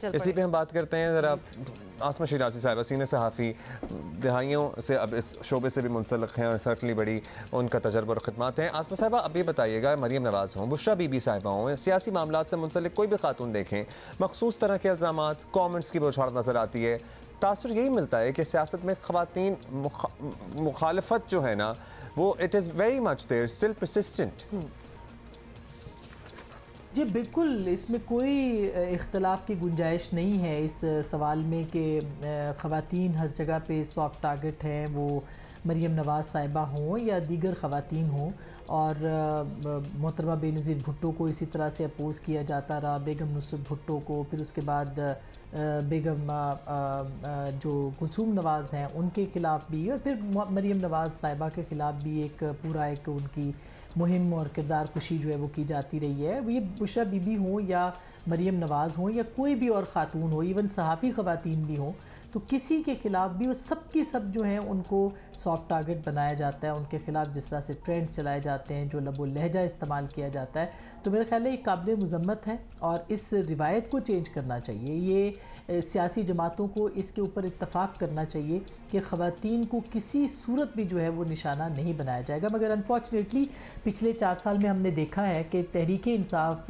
इसी पे हम बात करते हैं ज़रा आसमा शिराज़ी साहिबा, सीनियर सहाफ़ी, दहाइयों से अब इस शोबे से भी मुंसलिक हैं और सर्टनली बड़ी उनका तजर्बा और ख़िदमत हैं। आसमा साहिबा, अब ये बताइएगा, मरीम नवाज़ हों, बुशरा बीबी साहिबा हों, सियासी मामलात से मुंसलिक कोई भी खातून देखें, मखसूस तरह के इल्ज़ामात, कॉमेंट्स की बौछार नज़र आती है। तासुर यही मिलता है कि सियासत में ख़वातीन मुखालफत जो है ना, वो it is very much there, still persistent. जी बिल्कुल, इसमें कोई इख्तलाफ की गुंजाइश नहीं है इस सवाल में कि ख़वातीन हर जगह पे सॉफ्ट टारगेट हैं, वो मरीम नवाज़ साहिबा हों या दीगर ख़वातीन हों। और मोहतरमा बेनज़ीर भुट्टो को इसी तरह से अपोज़ किया जाता रहा, बेगम नुसरत भुट्टो को, फिर उसके बाद बेगम जो कुलसूम नवाज़ हैं उनके ख़िलाफ़ भी, और फिर मरीम नवाज़ साहिबा के ख़िलाफ़ भी एक पूरा एक उनकी मुहिम और किरदार कुशी जो है वो की जाती रही है। ये बुशरा बीबी हों या मरीम नवाज़ हों या कोई भी और ख़ातून हो, इवन सहाफ़ी ख़वातीन भी हों, तो किसी के ख़िलाफ़ भी वो सब की सब जो हैं उनको सॉफ्ट टारगेट बनाया जाता है। उनके ख़िलाफ़ जिस तरह से ट्रेंड्स चलाए जाते हैं, जो लबो लहजा इस्तेमाल किया जाता है, तो मेरा ख़्याल है ये काबिल मज़म्मत है और इस रिवायत को चेंज करना चाहिए। ये सियासी जमातों को इसके ऊपर इत्तफ़ाक़ करना चाहिए कि ख़वातीन को किसी सूरत भी जो है वो निशाना नहीं बनाया जाएगा। मगर अनफॉर्चुनेटली पिछले 4 साल में हमने देखा है कि तहरीक इंसाफ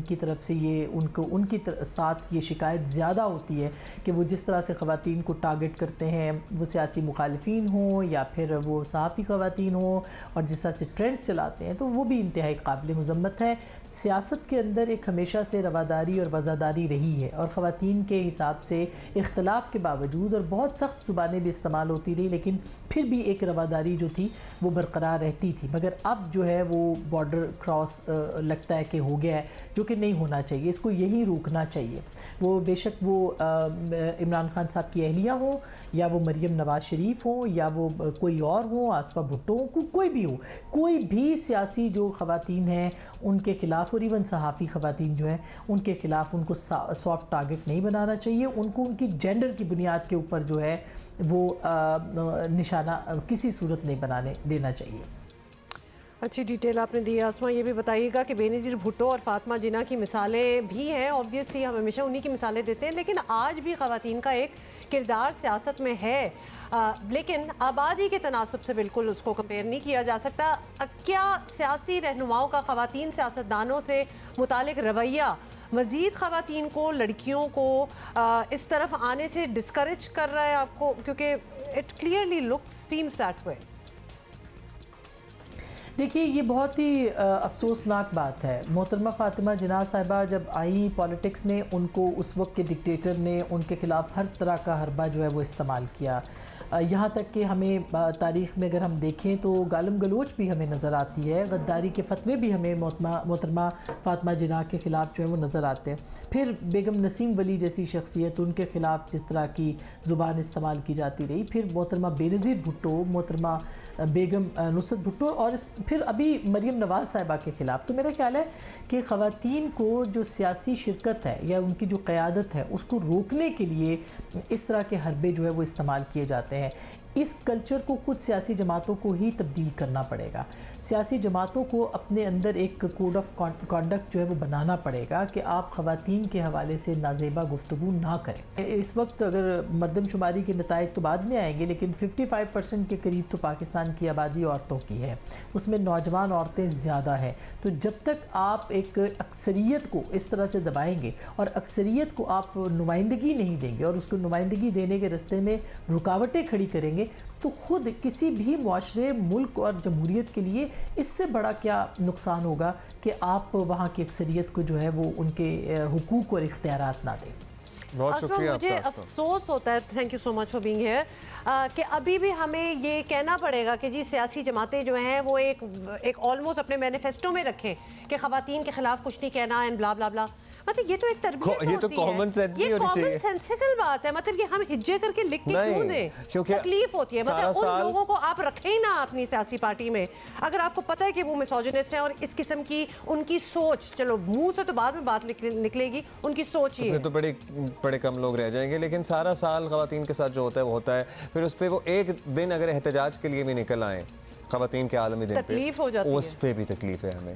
की तरफ से ये उनकी साथ ये शिकायत ज़्यादा होती है कि वो जिस तरह से ख़वातीन को टारगेट करते हैं, वो सियासी मुखालिफिन हों या फिर वो सहाफ़ी ख़वातीन हों, और जिस तरह से ट्रेंड्स चलाते हैं, तो वो भी इंतहाई काबिल मज़म्मत है। सियासत के अंदर एक हमेशा से रवादारी और वज़ादारी रही है और ख़वातीन के हिसाब से इख्तलाफ के बावजूद और बहुत सख्त ज़ुबानें भी इस्तेमाल होती रही, लेकिन फिर भी एक रवादारी जो थी वो बरकरार रहती थी। मगर अब जो है वो बॉर्डर क्रॉस लगता है कि हो गया है, जो कि नहीं होना चाहिए। इसको यही रोकना चाहिए। वो बेशक वो इमरान खान साहब की अहलिया हो या वो मरीम नवाज़ शरीफ हो या वो कोई और हो, आसफ़ा भुट्टो हो, कोई भी हो, कोई भी सियासी जो ख़वातीन हैं उनके ख़िलाफ़ और इवन सहाफ़ी ख़वातीन जो हैं उनके ख़िलाफ़ उनको सॉफ्ट टारगेट नहीं बनाना चाहिए। उनको उनकी जेंडर की बुनियाद के ऊपर जो है वो निशाना किसी सूरत नहीं बनाने देना चाहिए। अच्छी डिटेल आपने दी। आसमा, ये भी बताइएगा कि बेनज़ीर भुट्टो और फातिमा जिन्ना की मिसालें भी हैं, ऑब्वियसली हम हमेशा उन्हीं की मिसालें देते हैं, लेकिन आज भी ख़वातीन का एक किरदार सियासत में है, लेकिन आबादी के तनासब से बिल्कुल उसको कंपेयर नहीं किया जा सकता। क्या सियासी रहनुमाओं का ख़वातीन सियासतदानों से मुतालिक रवैया मज़ीद ख़वातीन को, लड़कियों को इस तरफ आने से डिस्करेज कर रहा है आपको? क्योंकि it clearly looks seems that way. देखिए, ये बहुत ही अफसोसनाक बात है। मोहतरमा फ़ातिमा जिन्ना साहिबा जब आई पॉलिटिक्स में, उनको उस वक्त के डिक्टेटर ने उनके ख़िलाफ़ हर तरह का हरबा जो है वो इस्तेमाल किया। यहाँ तक कि हमें तारीख़ में अगर हम देखें तो गालम गलोच भी हमें नज़र आती है, गद्दारी के फतवे भी हमें मोहतरमा फ़ातिमा जिन्ना के ख़िलाफ़ जो है वो नज़र आते हैं। फिर बेगम नसीम वली जैसी शख्सियत, उनके ख़िलाफ़ जिस तरह की ज़ुबान इस्तेमाल की जाती रही, फिर मोहतरमा बेनज़ीर भुट्टो, मोहतरमा बेगम नुसरत भुट्टो और फिर अभी मरीम नवाज़ साहिबा के ख़िलाफ़। तो मेरा ख्याल है कि ख़वातीन को जो सियासी शिरकत है या उनकी जो क़यादत है उसको रोकने के लिए इस तरह के हरबे जो है वो इस्तेमाल किए जाते हैं। इस कल्चर को खुद सियासी जमातों को ही तब्दील करना पड़ेगा। सियासी जमातों को अपने अंदर एक कोड ऑफ कॉन्डक्ट जो है वो बनाना पड़ेगा कि आप ख़वातीन के हवाले से नाजेबा गुफ्तगू ना करें। इस वक्त अगर मरदमशुमारी के नताइज तो बाद में आएंगे, लेकिन 55% के करीब तो पाकिस्तान की आबादी औरतों की है, उसमें नौजवान औरतें ज़्यादा हैं। तो जब तक आप एक अक्सरियत को इस तरह से दबाएंगे और अक्सरियत को आप नुमाइंदगी नहीं देंगे और उसको नुमाइंदगी देने के रास्ते में रुकावटें खड़ी करेंगे, तो ख़ुद किसी भी मुआशरे, मुल्क और जमहूरियत के लिए इससे बड़ा क्या नुकसान होगा कि आप वहाँ की अक्सरियत को जो है वो उनके हुकूक और इख्तियारात ना दें। बहुत शुक्रिया। मुझे अफसोस होता है, thank you so much for being here, कि अभी भी हमें ये कहना पड़ेगा कि जी सियासी जमातें जो हैं वो एक ऑलमोस्ट अपने मैनिफेस्टो में रखें कि ख़वातीन के ख़िलाफ़ कुछ नहीं कहना एंड ब्ला ब्ला ब्ला। मतलब ये तो एक तरबियत ये तो कॉमन सेंस नहीं होनी चाहिए। ये कॉमन सेंसिकल बात है। मतलब ये हम हिज्जे करके लिख के क्यों दें? क्योंकि तकलीफ होती है। मतलब उन लोगों को आप रखें ही ना अपनी सियासी पार्टी में, अगर आपको पता है कि वो मिसोजिनिस्ट है और इस किस्म की उनकी सोच, चलो मुंह से तो बाद में बात निकलेगी, उनकी सोच ही है तो बड़े कम लोग रह जाएंगे, लेकिन सारा साल ख़वातीन के साथ जो होता है वो होता है। फिर उस पर वो एक दिन अगर एहतजाज के लिए भी निकल आए ख़वातीन के आलमी दिन पे, तकलीफ हो जाती है, उस पर भी तकलीफ है हमें।